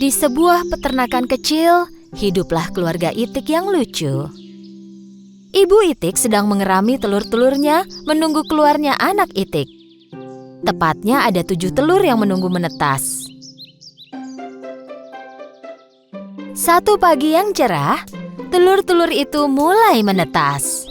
Di sebuah peternakan kecil, hiduplah keluarga Itik yang lucu. Ibu Itik sedang mengerami telur-telurnya menunggu keluarnya anak Itik. Tepatnya ada 7 telur yang menunggu menetas. Satu pagi yang cerah, telur-telur itu mulai menetas.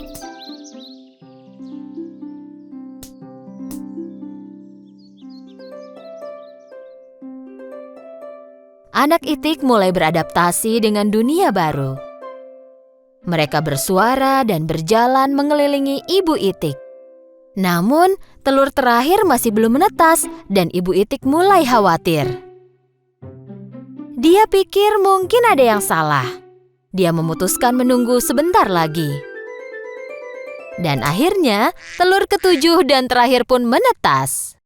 Anak Itik mulai beradaptasi dengan dunia baru. Mereka bersuara dan berjalan mengelilingi Ibu Itik. Namun, telur terakhir masih belum menetas dan Ibu Itik mulai khawatir. Dia pikir mungkin ada yang salah. Dia memutuskan menunggu sebentar lagi. Dan akhirnya, telur ke-7 dan terakhir pun menetas.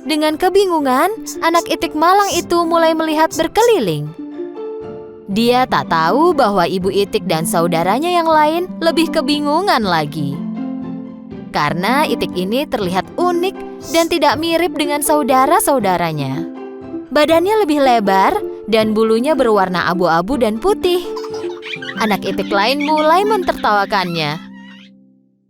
Dengan kebingungan, anak Itik malang itu mulai melihat berkeliling. Dia tak tahu bahwa Ibu Itik dan saudaranya yang lain lebih kebingungan lagi. Karena Itik ini terlihat unik dan tidak mirip dengan saudara-saudaranya. Badannya lebih lebar dan bulunya berwarna abu-abu dan putih. Anak Itik lain mulai mentertawakannya.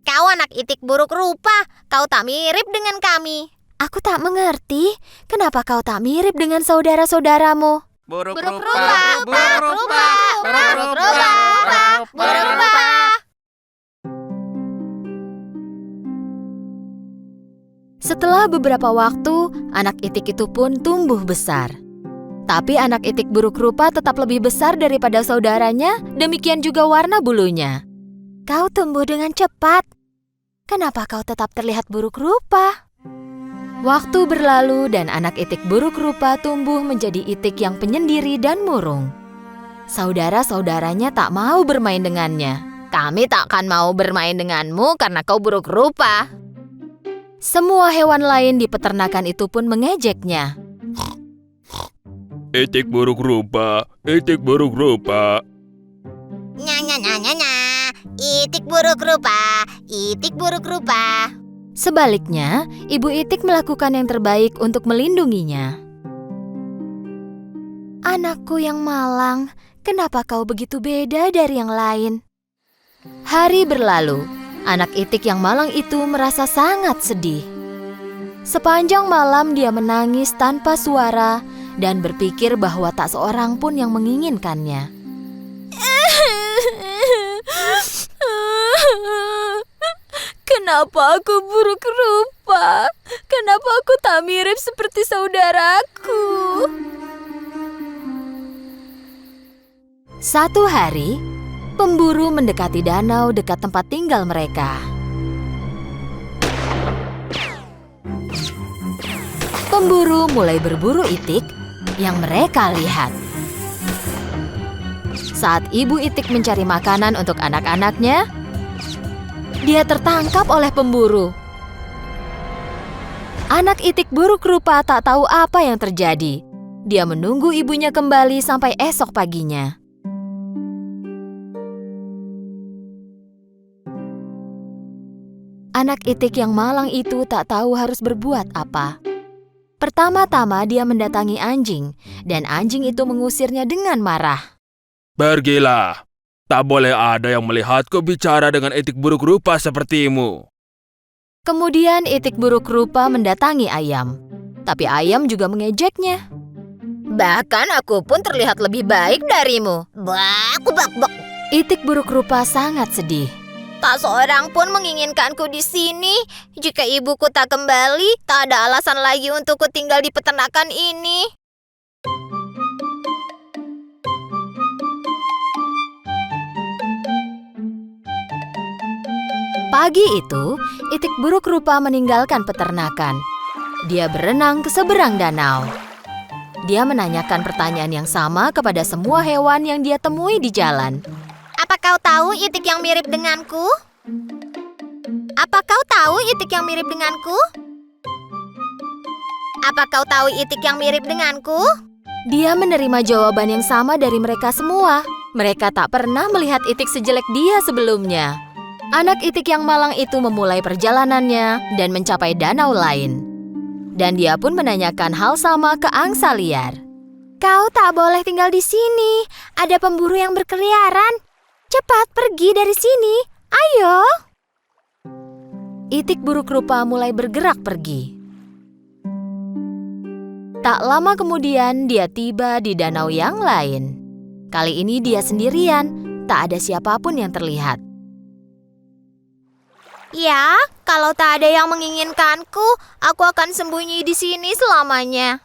Kau anak Itik buruk rupa, kau tak mirip dengan kami. Aku tak mengerti, kenapa kau tak mirip dengan saudara-saudaramu? Buruk Buruk rupa, rupa, buruk rupa, buruk rupa, buruk rupa. Setelah beberapa waktu, anak Itik itu pun tumbuh besar. Tapi anak Itik buruk rupa tetap lebih besar daripada saudaranya, demikian juga warna bulunya. Kau tumbuh dengan cepat. Kenapa kau tetap terlihat buruk rupa? Waktu berlalu dan anak Itik buruk rupa tumbuh menjadi Itik yang penyendiri dan murung. Saudara-saudaranya tak mau bermain dengannya. Kami tak akan mau bermain denganmu karena kau buruk rupa. Semua hewan lain di peternakan itu pun mengejeknya. Itik buruk rupa, Itik buruk rupa. Nya. Itik buruk rupa, Itik buruk rupa. Sebaliknya, Ibu Itik melakukan yang terbaik untuk melindunginya. Anakku yang malang, kenapa kau begitu beda dari yang lain? Hari berlalu, anak Itik yang malang itu merasa sangat sedih. Sepanjang malam dia menangis tanpa suara dan berpikir bahwa tak seorang pun yang menginginkannya. Kenapa aku buruk rupa? Kenapa aku tak mirip seperti saudaraku? Satu hari, pemburu mendekati danau dekat tempat tinggal mereka. Pemburu mulai berburu Itik yang mereka lihat. Saat Ibu Itik mencari makanan untuk anak-anaknya, dia tertangkap oleh pemburu. Anak Itik buruk rupa tak tahu apa yang terjadi. Dia menunggu ibunya kembali sampai esok paginya. Anak Itik yang malang itu tak tahu harus berbuat apa. Pertama-tama dia mendatangi anjing, dan anjing itu mengusirnya dengan marah. Pergilah. Tak boleh ada yang melihatku bicara dengan Itik buruk rupa sepertimu. Kemudian Itik buruk rupa mendatangi ayam. Tapi ayam juga mengejeknya. Bahkan aku pun terlihat lebih baik darimu. Bak. Itik buruk rupa sangat sedih. Tak seorang pun menginginkanku di sini. Jika ibuku tak kembali, tak ada alasan lagi untukku tinggal di peternakan ini. Pagi itu, Itik buruk rupa meninggalkan peternakan. Dia berenang ke seberang danau. Dia menanyakan pertanyaan yang sama kepada semua hewan yang dia temui di jalan. Apa kau tahu Itik yang mirip denganku? Apa kau tahu Itik yang mirip denganku? Apa kau tahu Itik yang mirip denganku? Dia menerima jawaban yang sama dari mereka semua. Mereka tak pernah melihat Itik sejelek dia sebelumnya. Anak Itik yang malang itu memulai perjalanannya dan mencapai danau lain. Dan dia pun menanyakan hal sama ke angsa liar. Kau tak boleh tinggal di sini. Ada pemburu yang berkeliaran. Cepat pergi dari sini. Ayo. Itik buruk rupa mulai bergerak pergi. Tak lama kemudian dia tiba di danau yang lain. Kali ini dia sendirian, tak ada siapapun yang terlihat. Ya, kalau tak ada yang menginginkanku, aku akan sembunyi di sini selamanya.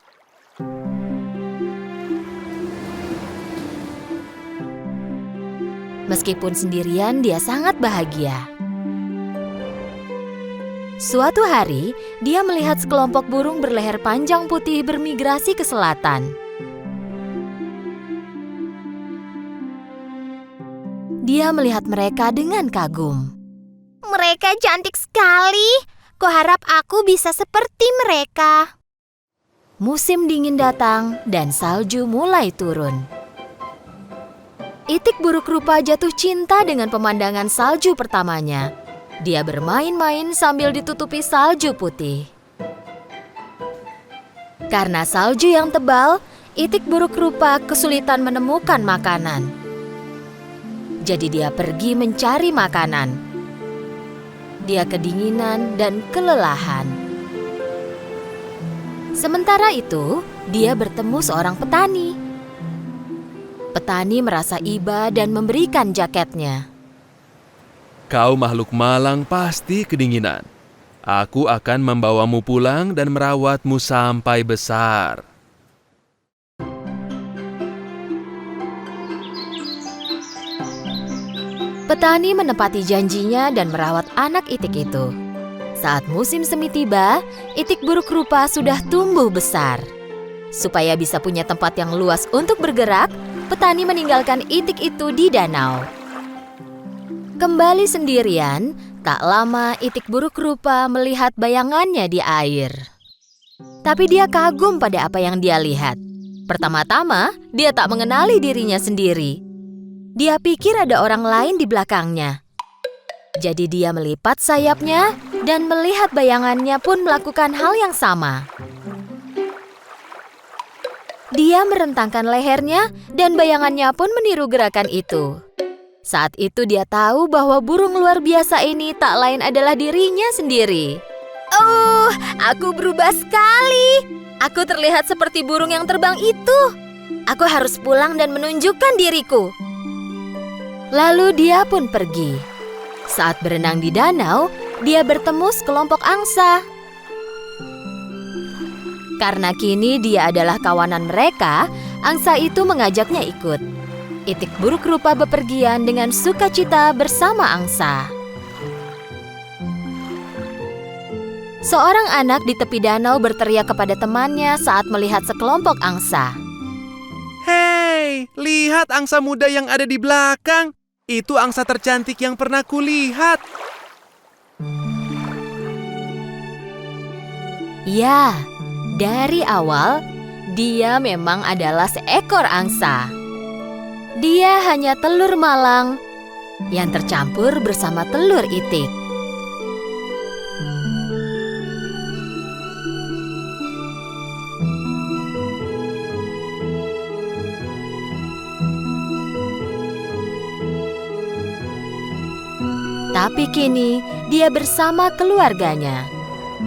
Meskipun sendirian, dia sangat bahagia. Suatu hari, dia melihat sekelompok burung berleher panjang putih bermigrasi ke selatan. Dia melihat mereka dengan kagum. Mereka cantik sekali. Kuharap aku bisa seperti mereka. Musim dingin datang dan salju mulai turun. Itik buruk rupa jatuh cinta dengan pemandangan salju pertamanya. Dia bermain-main sambil ditutupi salju putih. Karena salju yang tebal, itik buruk rupa kesulitan menemukan makanan. Jadi dia pergi mencari makanan. Dia kedinginan dan kelelahan. Sementara itu, dia bertemu seorang petani. Petani merasa iba dan memberikan jaketnya. Kau makhluk malang pasti kedinginan. Aku akan membawamu pulang dan merawatmu sampai besar. Petani menepati janjinya dan merawat anak itik itu. Saat musim semi tiba, itik buruk rupa sudah tumbuh besar. Supaya bisa punya tempat yang luas untuk bergerak, petani meninggalkan itik itu di danau. Kembali sendirian, tak lama itik buruk rupa melihat bayangannya di air. Tapi dia kagum pada apa yang dia lihat. Pertama-tama, dia tak mengenali dirinya sendiri. Dia pikir ada orang lain di belakangnya. Jadi dia melipat sayapnya dan melihat bayangannya pun melakukan hal yang sama. Dia merentangkan lehernya dan bayangannya pun meniru gerakan itu. Saat itu dia tahu bahwa burung luar biasa ini tak lain adalah dirinya sendiri. Oh, aku berubah sekali. Aku terlihat seperti burung yang terbang itu. Aku harus pulang dan menunjukkan diriku. Lalu dia pun pergi. Saat berenang di danau, dia bertemu sekelompok angsa. Karena kini dia adalah kawanan mereka, angsa itu mengajaknya ikut. Itik buruk rupa bepergian dengan sukacita bersama angsa. Seorang anak di tepi danau berteriak kepada temannya saat melihat sekelompok angsa. Hei, lihat angsa muda yang ada di belakang. Itu angsa tercantik yang pernah kulihat. Ya, dari awal dia memang adalah seekor angsa. Dia hanya telur malang yang tercampur bersama telur itik. Tapi kini dia bersama keluarganya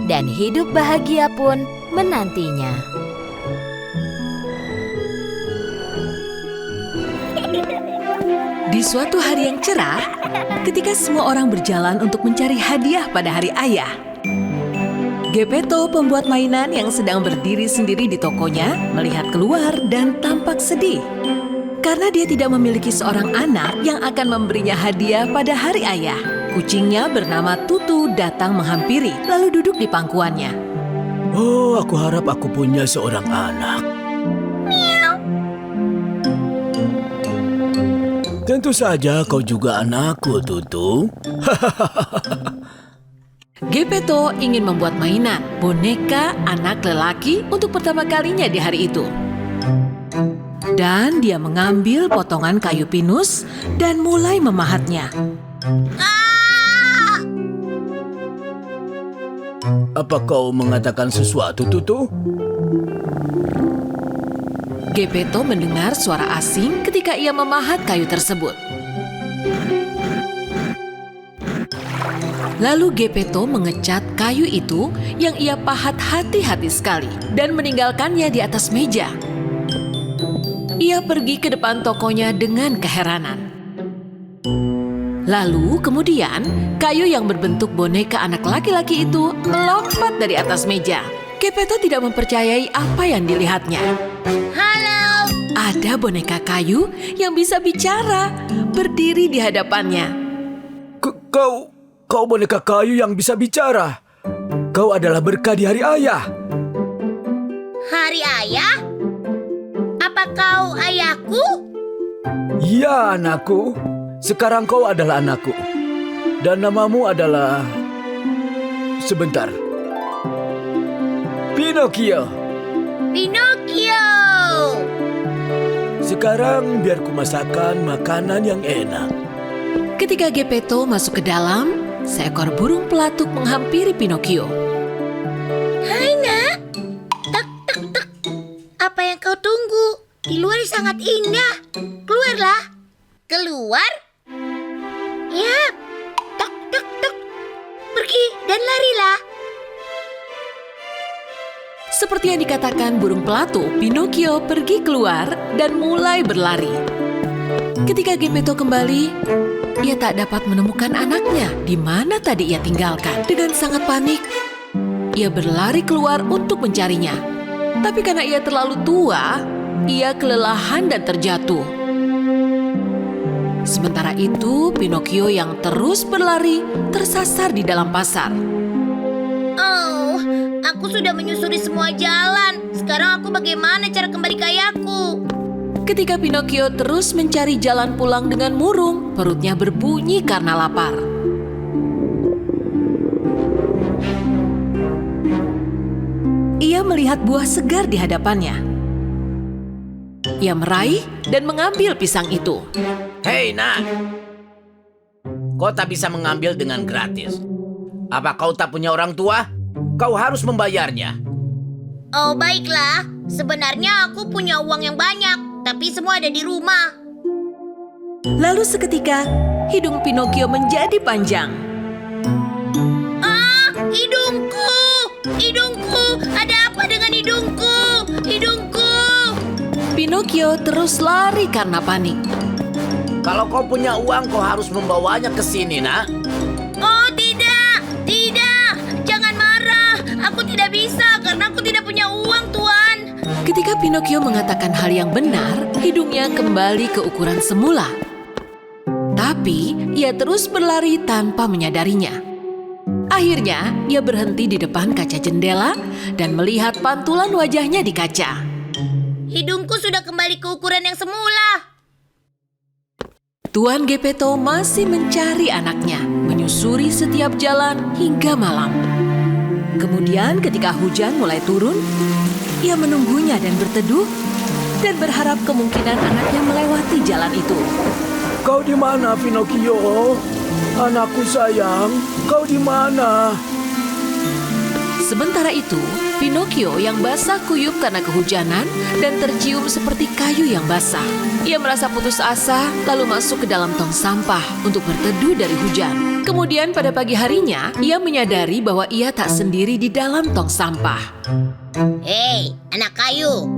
dan hidup bahagia pun menantinya. Di suatu hari yang cerah, ketika semua orang berjalan untuk mencari hadiah pada hari ayah, Gepetto, pembuat mainan yang sedang berdiri sendiri di tokonya, melihat keluar dan tampak sedih. Karena dia tidak memiliki seorang anak yang akan memberinya hadiah pada hari ayah. Kucingnya bernama Tutu datang menghampiri, lalu duduk di pangkuannya. Oh, aku harap aku punya seorang anak. Tentu saja kau juga anakku, Tutu. Gepetto ingin membuat mainan, boneka anak lelaki untuk pertama kalinya di hari itu. Dan dia mengambil potongan kayu pinus dan mulai memahatnya. Apa kau mengatakan sesuatu, Tutu? Gepetto mendengar suara asing ketika ia memahat kayu tersebut. Lalu Gepetto mengecat kayu itu yang ia pahat hati-hati sekali dan meninggalkannya di atas meja. Ia pergi ke depan tokonya dengan keheranan. Lalu kemudian kayu yang berbentuk boneka anak laki-laki itu melompat dari atas meja. Gepetto tidak mempercayai apa yang dilihatnya. Halo. Ada boneka kayu yang bisa bicara berdiri di hadapannya. Kau boneka kayu yang bisa bicara. Kau adalah berkah di hari ayah. Hari ayah? Apa kau ayahku? Ya, anakku. Sekarang kau adalah anakku. Dan namamu adalah... Sebentar. Pinocchio. Pinocchio. Sekarang biar ku masakkan makanan yang enak. Ketika Gepetto masuk ke dalam, seekor burung pelatuk menghampiri Pinocchio. Hai nak. Tak, tak, tak. Apa yang kau tunggu? Di luar sangat indah. Keluarlah. Keluar? Ya. Tak, tak, tak. Pergi dan larilah. Seperti yang dikatakan burung pelatuk, Pinocchio pergi keluar dan mulai berlari. Ketika Gepetto kembali, ia tak dapat menemukan anaknya di mana tadi ia tinggalkan. Dengan sangat panik, ia berlari keluar untuk mencarinya. Tapi karena ia terlalu tua, ia kelelahan dan terjatuh. Sementara itu, Pinocchio yang terus berlari tersasar di dalam pasar. Oh, aku sudah menyusuri semua jalan. Sekarang aku bagaimana cara kembali ke ayahku? Ketika Pinocchio terus mencari jalan pulang dengan murung, perutnya berbunyi karena lapar. Ia melihat buah segar di hadapannya. Ia meraih dan mengambil pisang itu. Hei nak, kau tak bisa mengambil dengan gratis. Apa kau tak punya orang tua? Kau harus membayarnya. Oh, baiklah. Sebenarnya aku punya uang yang banyak, tapi semua ada di rumah. Lalu seketika, hidung Pinocchio menjadi panjang. Ah, hidungku! Hidungku! Ada apa dengan hidungku? Hidungku! Pinocchio terus lari karena panik. Kalau kau punya uang, kau harus membawanya ke sini nak. Oh, tidak! Tidak! Jangan marah! Aku tidak bisa karena aku tidak punya uang, Tuan. Ketika Pinocchio mengatakan hal yang benar, hidungnya kembali ke ukuran semula. Tapi, ia terus berlari tanpa menyadarinya. Akhirnya, ia berhenti di depan kaca jendela dan melihat pantulan wajahnya di kaca. Hidungku sudah kembali ke ukuran yang semula. Tuan Gepetto masih mencari anaknya, menyusuri setiap jalan hingga malam. Kemudian ketika hujan mulai turun, ia menunggunya dan berteduh dan berharap kemungkinan anaknya melewati jalan itu. Kau di mana, Pinocchio? Anakku sayang, kau di mana? Sementara itu, Pinocchio yang basah kuyup karena kehujanan dan tercium seperti kayu yang basah. Ia merasa putus asa lalu masuk ke dalam tong sampah untuk berteduh dari hujan. Kemudian pada pagi harinya, ia menyadari bahwa ia tak sendiri di dalam tong sampah. Hei, anak kayu.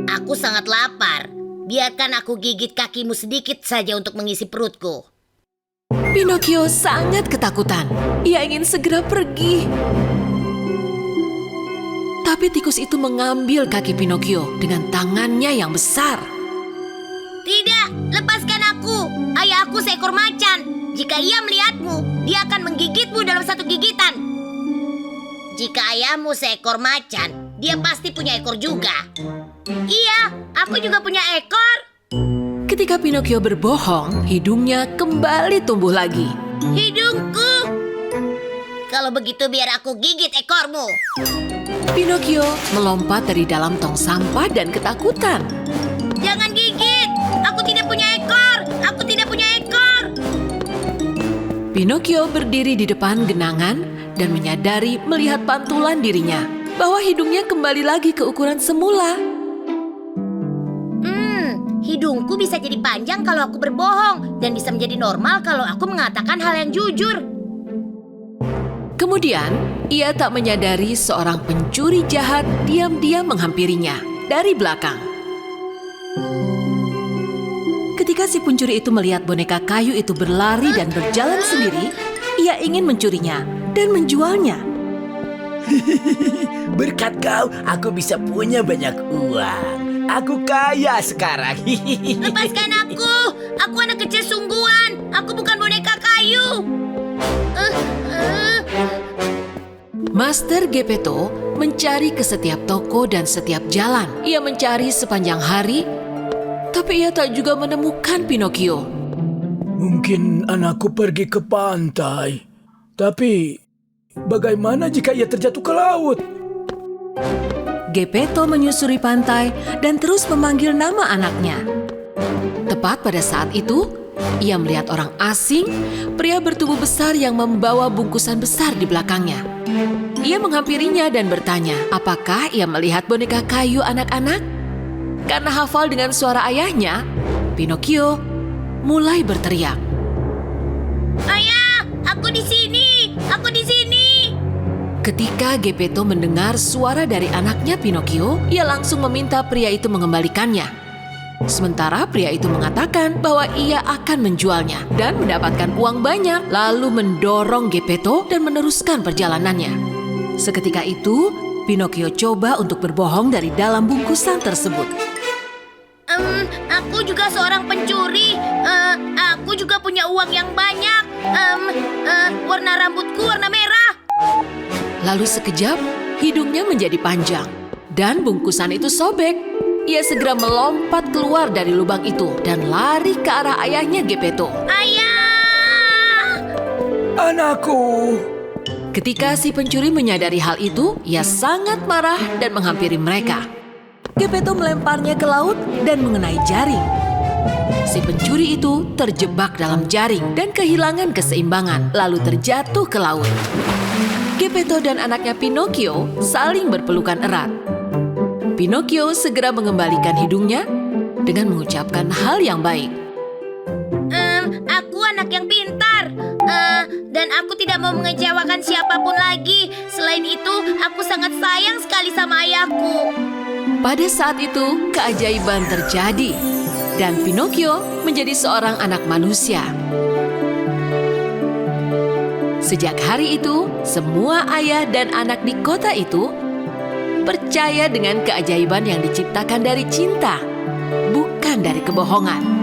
Aku sangat lapar. Biarkan aku gigit kakimu sedikit saja untuk mengisi perutku. Pinocchio sangat ketakutan. Ia ingin segera pergi. Tapi tikus itu mengambil kaki Pinocchio dengan tangannya yang besar. Tidak, lepaskan aku. Ayah aku seekor macan. Jika ia melihatmu, dia akan menggigitmu dalam satu gigitan. Jika ayahmu seekor macan, dia pasti punya ekor juga. Iya, aku juga punya ekor. Ketika Pinocchio berbohong, hidungnya kembali tumbuh lagi. Hidungku. Kalau begitu biar aku gigit ekormu. Pinocchio melompat dari dalam tong sampah dan ketakutan. Jangan gigit. Aku tidak punya ekor. Aku tidak punya ekor. Pinocchio berdiri di depan genangan dan menyadari melihat pantulan dirinya bahwa hidungnya kembali lagi ke ukuran semula. bisa jadi panjang kalau aku berbohong dan bisa menjadi normal kalau aku mengatakan hal yang jujur. Kemudian, ia tak menyadari seorang pencuri jahat diam-diam menghampirinya dari belakang. Ketika si pencuri itu melihat boneka kayu itu berlari dan berjalan sendiri, ia ingin mencurinya dan menjualnya. Berkat kau, aku bisa punya banyak uang. Aku kaya sekarang. Lepaskan aku! Aku anak kecil sungguhan. Aku bukan boneka kayu. Master Gepetto mencari ke setiap toko dan setiap jalan. Ia mencari sepanjang hari, tapi ia tak juga menemukan Pinocchio. Mungkin anakku pergi ke pantai. Tapi bagaimana jika ia terjatuh ke laut? Gepetto menyusuri pantai dan terus memanggil nama anaknya. Tepat pada saat itu, ia melihat orang asing, pria bertubuh besar yang membawa bungkusan besar di belakangnya. Ia menghampirinya dan bertanya, apakah ia melihat boneka kayu anak-anak? Karena hafal dengan suara ayahnya, Pinocchio mulai berteriak. Ayah, aku di sini! Aku di sini! Ketika Gepetto mendengar suara dari anaknya Pinocchio, ia langsung meminta pria itu mengembalikannya. Sementara pria itu mengatakan bahwa ia akan menjualnya dan mendapatkan uang banyak, lalu mendorong Gepetto dan meneruskan perjalanannya. Seketika itu, Pinocchio coba untuk berbohong dari dalam bungkusan tersebut. Aku juga seorang pencuri. Aku juga punya uang yang banyak. Warna rambutku warna merah. Lalu sekejap, hidungnya menjadi panjang dan bungkusan itu sobek. Ia segera melompat keluar dari lubang itu dan lari ke arah ayahnya Gepetto. Ayah! Anakku! Ketika si pencuri menyadari hal itu, ia sangat marah dan menghampiri mereka. Gepetto melemparnya ke laut dan mengenai jaring. Si pencuri itu terjebak dalam jaring dan kehilangan keseimbangan, lalu terjatuh ke laut. Gepetto dan anaknya Pinocchio saling berpelukan erat. Pinocchio segera mengembalikan hidungnya dengan mengucapkan hal yang baik. Aku anak yang pintar. Dan aku tidak mau mengecewakan siapapun lagi. Selain itu, aku sangat sayang sekali sama ayahku. Pada saat itu, keajaiban terjadi dan Pinocchio menjadi seorang anak manusia. Sejak hari itu, semua ayah dan anak di kota itu percaya dengan keajaiban yang diciptakan dari cinta, bukan dari kebohongan.